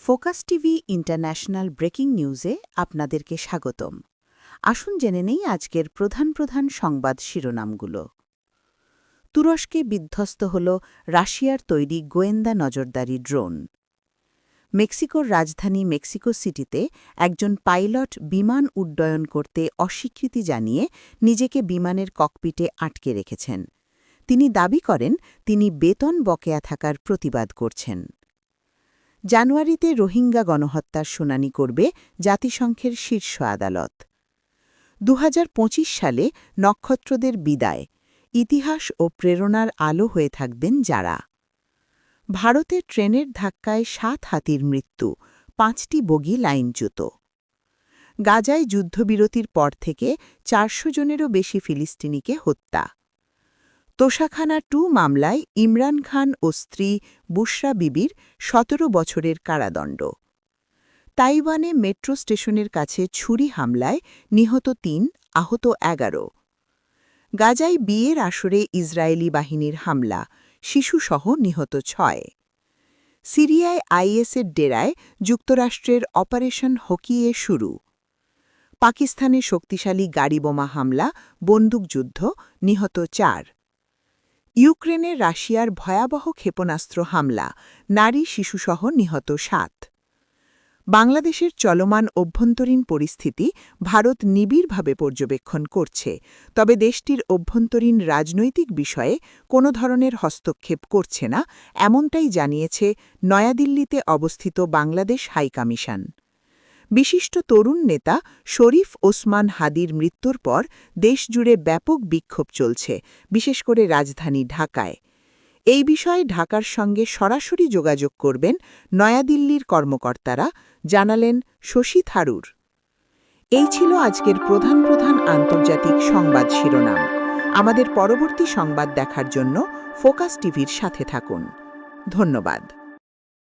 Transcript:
Focus TV international breaking নিউজে আপনাদেরকে স্বাগতম। আসুন জেনে নেই আজকের প্রধান প্রধান সংবাদ শিরোনামগুলো। তুরস্কে বিধ্বস্ত হল রাশিয়ার তৈরি গোয়েন্দা নজরদারি ড্রোন। মেক্সিকোর রাজধানী মেক্সিকো সিটিতে একজন পাইলট বিমান উড্ডয়ন করতে অস্বীকৃতি জানিয়ে নিজেকে বিমানের ককপিটে আটকে রেখেছেন। তিনি দাবি করেন তিনি বেতন বকেয়া থাকার প্রতিবাদ করছেন। জানুয়ারিতে রোহিঙ্গা গণহত্যার শুনানি করবে জাতিসংঘের শীর্ষ আদালত। ২০২৫ সালে নক্ষত্রদের বিদায়, ইতিহাস ও প্রেরণার আলো হয়ে থাকবেন যারা। ভারতে ট্রেনের ধাক্কায় ৭ হাতির মৃত্যু, ৫টি বগি লাইনচ্যুত। গাজায় যুদ্ধবিরতির পর থেকে ৪০০ জনেরও বেশি ফিলিস্তিনিকে হত্যা। তোশাখানা ২ মামলায় ইমরান খান ও স্ত্রী বুশরা বিবির ১৭ বছরের কারাদণ্ড। তাইওয়ানে মেট্রো স্টেশনের কাছে ছুরি হামলায় নিহত ৩, আহত ১১। গাজায় বিয়ের আসরে ইসরায়েলি বাহিনীর হামলা, শিশুসহ নিহত ৬। সিরিয়ায় আইএসের ডেরায় যুক্তরাষ্ট্রের অপারেশন হকিয়ে শুরু। পাকিস্তানে শক্তিশালী গাড়িবোমা হামলা, বন্দুকযুদ্ধ, নিহত ৪। ইউক্রেনে রাশিয়ার ভয়াবহ ক্ষেপণাস্ত্র হামলা, নারী শিশুসহ নিহত ৭। বাংলাদেশের চলমান অভ্যন্তরীণ পরিস্থিতি ভারত নিবিড়ভাবে পর্যবেক্ষণ করছে, তবে দেশটির অভ্যন্তরীণ রাজনৈতিক বিষয়ে কোনো ধরনের হস্তক্ষেপ করছে না, এমনটাই জানিয়েছে নয়াদিল্লিতে অবস্থিত বাংলাদেশ হাইকমিশন। বিশিষ্ট তরুণ নেতা শরীফ ওসমান হাদির মৃত্যুর পর দেশজুড়ে ব্যাপক বিক্ষোভ চলছে, বিশেষ করে রাজধানী ঢাকায়। এই বিষয়ে ঢাকার সঙ্গে সরাসরি যোগাযোগ করবেন নয়াদিল্লির কর্মকর্তারা, জানালেন শশী থারুর। এই ছিল আজকের প্রধান প্রধান আন্তর্জাতিক সংবাদ শিরোনাম। আমাদের পরবর্তী সংবাদ দেখার জন্য ফোকাস টিভির সাথে থাকুন। ধন্যবাদ।